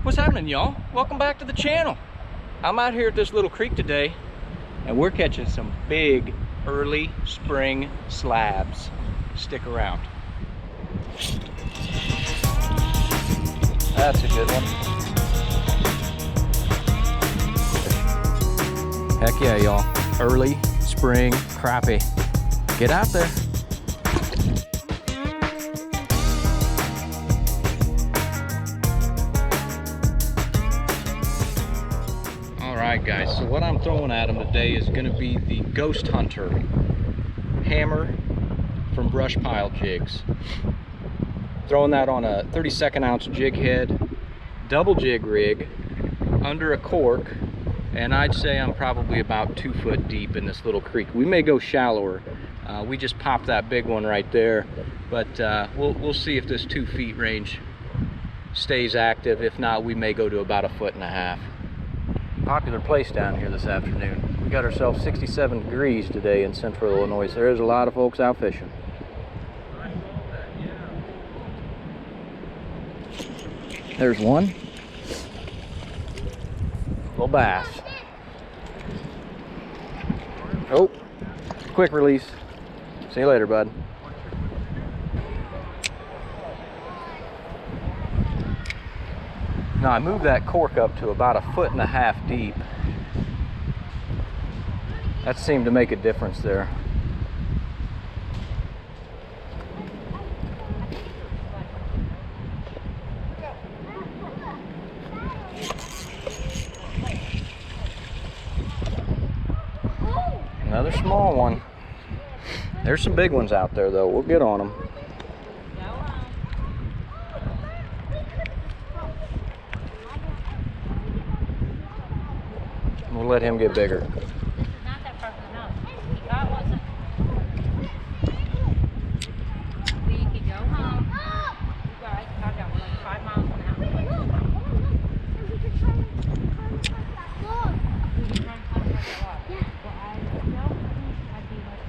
What's happening, y'all? Welcome back to the channel. I'm out here at this little creek today and we're catching some big early spring slabs. Stick around. That's a good one. Heck yeah, y'all. Early spring crappie. Get out there. Alright guys, so what I'm throwing at them today is going to be the Ghost Hunter hammer from Brush Pile Jigs. Throwing that on a 32nd ounce jig head, double jig rig, under a cork, and I'd say I'm probably about 2 foot deep in this little creek. We may go shallower. We just popped that big one right there, but we'll see if this 2 feet range stays active. If not, we may go to about 1.5 feet. Popular place down here this afternoon. We got ourselves 67 degrees today in central Illinois. So there's a lot of folks out fishing. There's one. Little bass. Oh, quick release. See you later, bud. Now I moved that cork up to about 1.5 feet deep. That seemed to make a difference there. Another small one. There's some big ones out there though. We'll get on them. We'll let him get bigger. Not that far from the house. He got one. We could go home. You guys, I got like 5 miles from the house. We could try and log. We could try and climb that log. Yeah. Well, I don't think I'd be much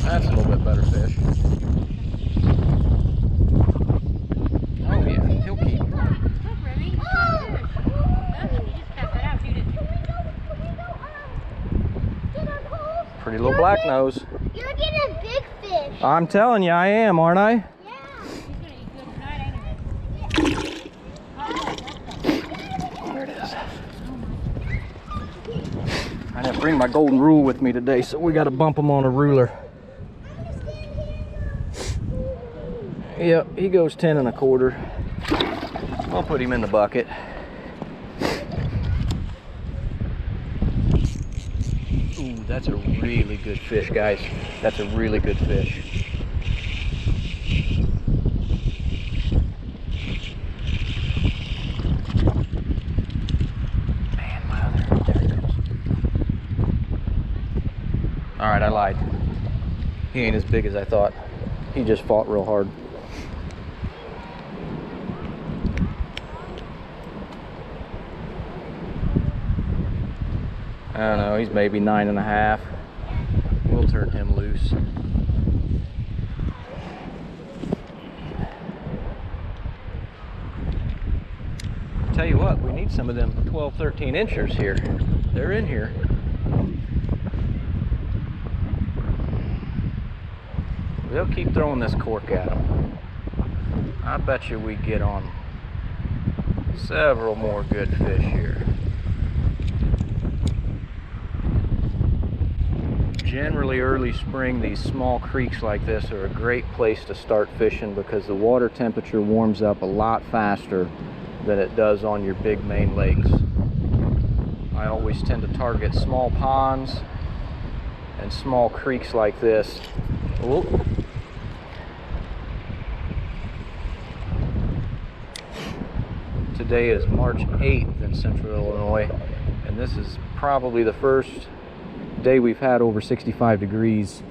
That's a little bit better fish. Oh yeah, he'll keep. Pretty little black nose. You're getting big fish. I'm telling you, I am, aren't I? There it is. I didn't bring my golden rule with me today, so we got to bump him on a ruler. Yep, he goes 10 1/4. I'll put him in the bucket. Ooh, that's a really good fish, guys. That's a really good fish. Man, my other, there he goes. All right, I lied. He ain't as big as I thought. He just fought real hard. I don't know, he's maybe 9 1/2. We'll turn him loose. Tell you what, we need some of them 12, 13 inchers here. They're in here. We'll keep throwing this cork at them. I bet you we get on several more good fish here. Generally early spring, these small creeks like this are a great place to start fishing because the water temperature warms up a lot faster than it does on your big main lakes. I always tend to target small ponds and small creeks like this. Ooh. Today is March 8th in central Illinois, and this is probably the first day we've had over 65 degrees,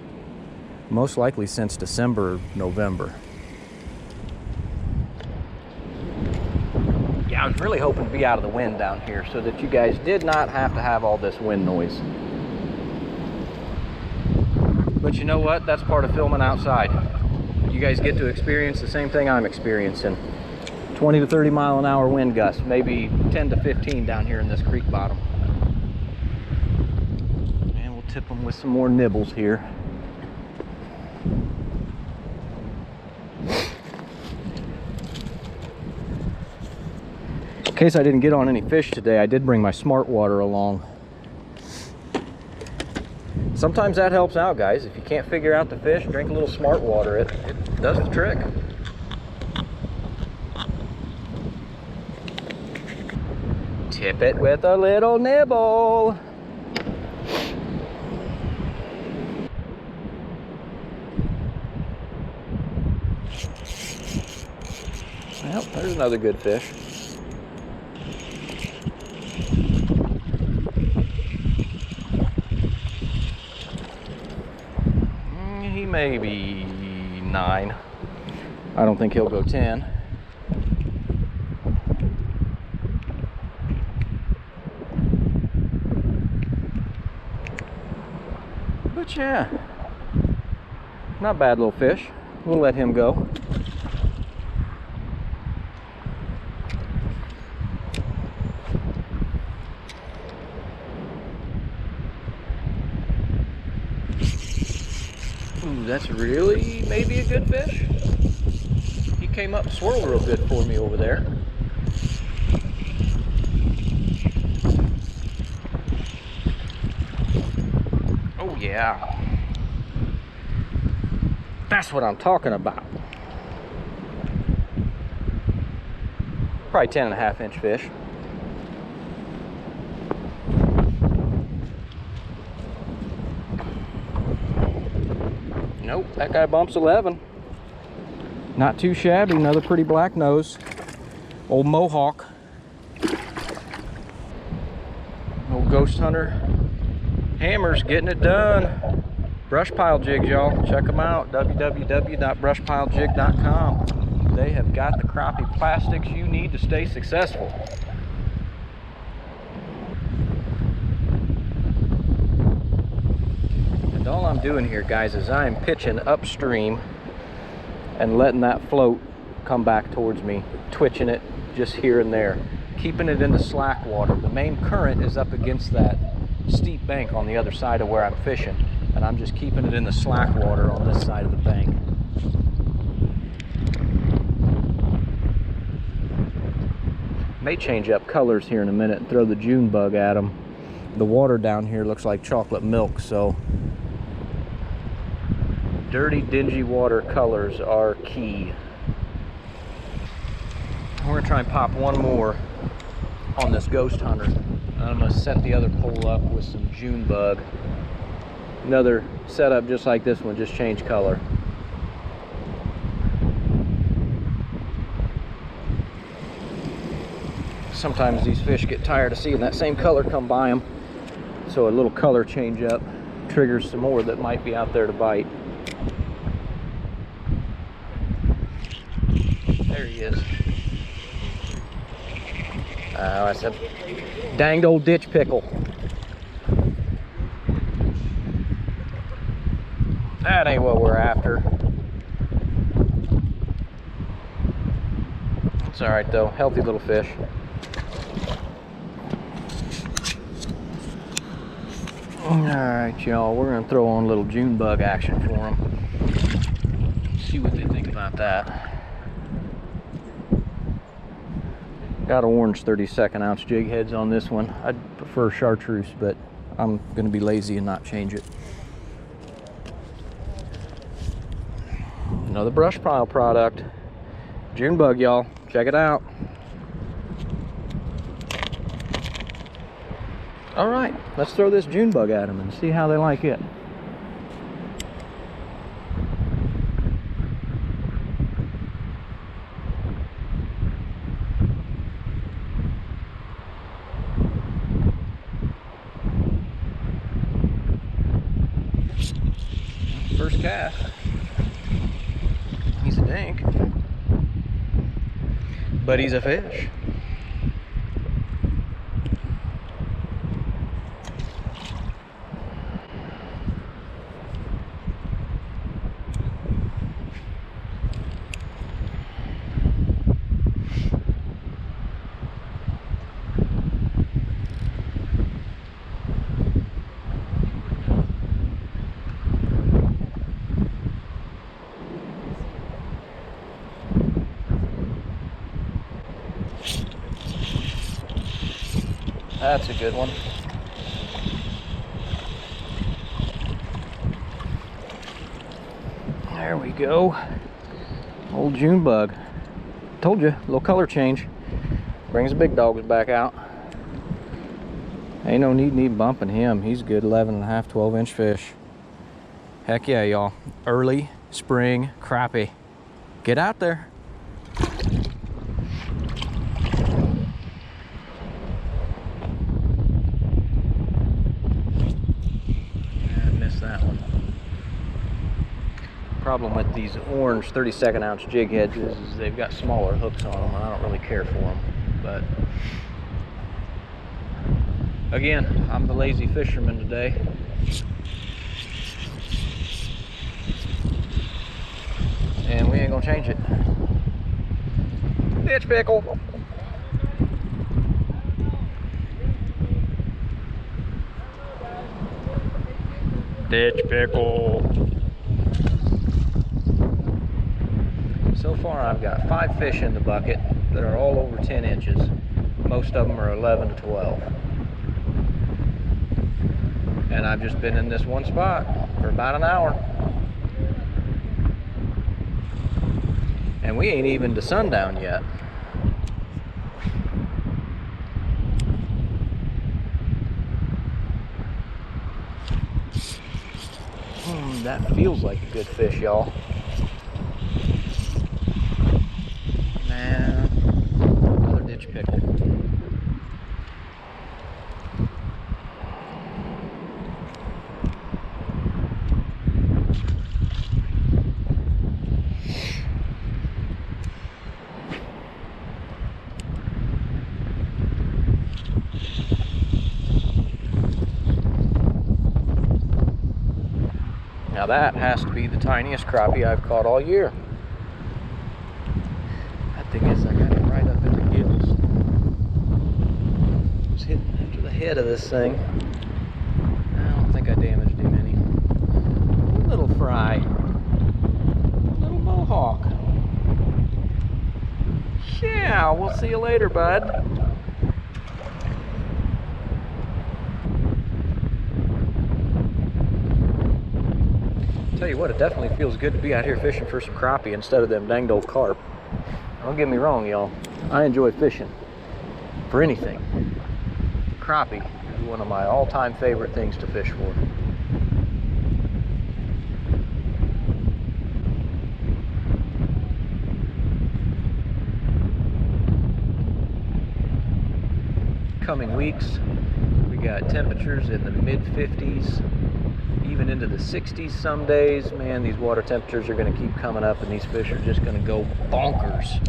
most likely since December, November. Yeah, I was really hoping to be out of the wind down here so that you guys did not have to have all this wind noise. But you know what? That's part of filming outside. You guys get to experience the same thing I'm experiencing. 20 to 30 mile an hour wind gusts, maybe 10 to 15 down here in this creek bottom. And we'll tip them with some more nibbles here. In case I didn't get on any fish today, I did bring my smart water along. Sometimes that helps out, guys. If you can't figure out the fish, drink a little smart water. It does the trick. Tip it with a little nibble. Well, there's another good fish. He may be 9. I don't think he'll go 10. But yeah, not bad little fish. We'll let him go. Ooh, that's really maybe a good fish. He came up and swirled real good for me over there. Oh yeah. That's what I'm talking about. Probably 10.5-inch fish. Nope, that guy bumps 11. Not too shabby, another pretty black nose. Old Mohawk. Old Ghost Hunter hammers getting it done. Brush pile jigs, y'all. Check them out. www.brushpileJig.com. They have got the crappie plastics you need to stay successful. And all I'm doing here, guys, is I'm pitching upstream and letting that float come back towards me, twitching it just here and there, keeping it in the slack water. The main current is up against that steep bank on the other side of where I'm fishing, and I'm just keeping it in the slack water on this side of the bank. May change up colors here in a minute and throw the June bug at them. The water down here looks like chocolate milk, so dirty, dingy water colors are key. We're gonna try and pop one more on this Ghost Hunter. I'm gonna set the other pole up with some June bug. Another setup just like this one, just change color. Sometimes these fish get tired of seeing that same color come by them, so a little color change up triggers some more that might be out there to bite. There he is. Oh, that's a danged old ditch pickle. That ain't what we're after. It's all right though, healthy little fish. All right, y'all, we're gonna throw on a little June bug action for them. See what they think about that. Got orange 32nd ounce jig heads on this one. I'd prefer chartreuse, but I'm gonna be lazy and not change it. Another brush pile product. June bug, y'all. Check it out. All right, let's throw this June bug at them and see how they like it. First cast. He's a dink, but he's a fish. That's a good one. There we go. Old June bug. Told you, little color change. Brings the big dogs back out. Ain't no need bumping him. He's good 11.5, 12-inch fish. Heck yeah, y'all. Early spring crappie. Get out there. I missed that one. Problem with these orange 32nd ounce jig heads is they've got smaller hooks on them, and I don't really care for them. But again, I'm the lazy fisherman today. And we ain't gonna change it. Ditch pickle. Ditch pickle. So far I've got 5 fish in the bucket that are all over 10 inches. Most of them are 11 to 12. And I've just been in this one spot for about an hour. And we ain't even to sundown yet. That feels like a good fish, y'all. Man, another ditch pickle. Now that has to be the tiniest crappie I've caught all year. That thing is, I got it right up in the gills. Just hitting into the head of this thing. I don't think I damaged him any. Little fry. Little mohawk. Yeah, we'll see you later, bud. Tell you what, it definitely feels good to be out here fishing for some crappie instead of them danged old carp. Don't get me wrong, y'all. I enjoy fishing for anything. Crappie is one of my all-time favorite things to fish for. Coming weeks, we got temperatures in the mid-50s. Even into the 60s some days. Man, these water temperatures are going to keep coming up, and these fish are just going to go bonkers.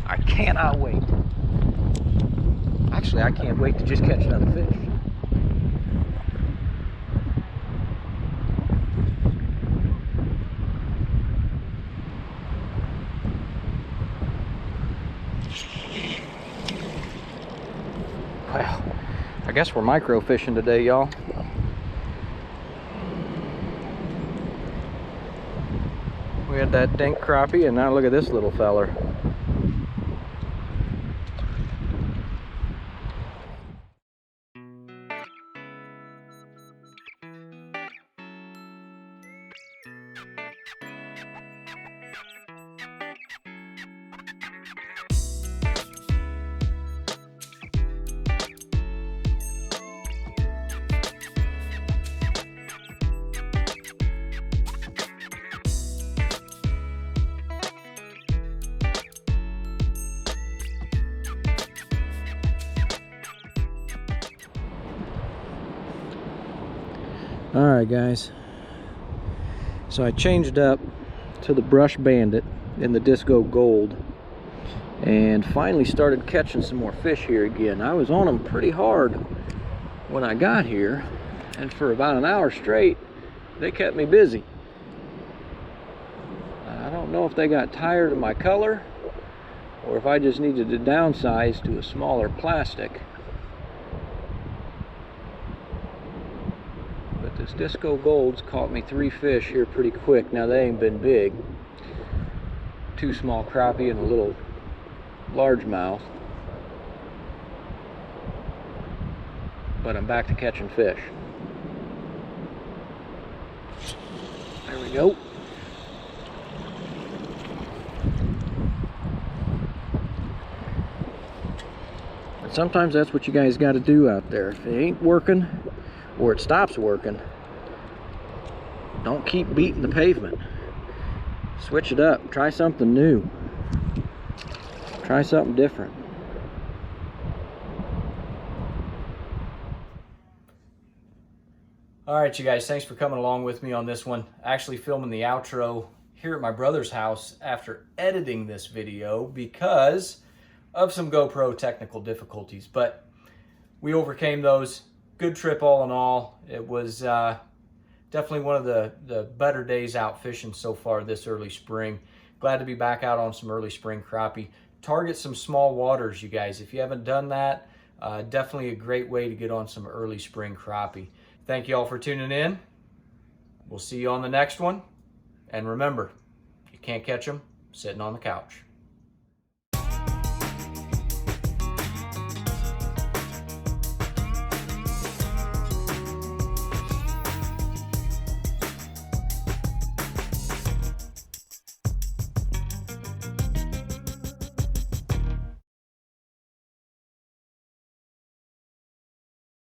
I cannot wait. Actually, I can't wait to just catch another fish. Well, I guess we're micro fishing today, y'all. We had that dink crappie, and now look at this little feller. Alright guys, so I changed up to the Brush Bandit in the Disco Gold and finally started catching some more fish here again. I was on them pretty hard when I got here, and for about an hour straight they kept me busy. I don't know if they got tired of my color or if I just needed to downsize to a smaller plastic. This Disco Gold's caught me 3 fish here pretty quick. Now they ain't been big. 2 small crappie and a little largemouth. but I'm back to catching fish. There we go. And sometimes that's what you guys got to do out there. If it ain't working or it stops working, don't keep beating the pavement. Switch it up. Try something new. Try something different. All right, you guys, thanks for coming along with me on this one. Actually filming the outro here at my brother's house after editing this video because of some GoPro technical difficulties, but we overcame those. Good trip all in all. It was definitely one of the better days out fishing so far this early spring. Glad to be back out on some early spring crappie. Target some small waters, you guys. If you haven't done that, definitely a great way to get on some early spring crappie. Thank you all for tuning in. We'll see you on the next one. And remember, you can't catch them sitting on the couch.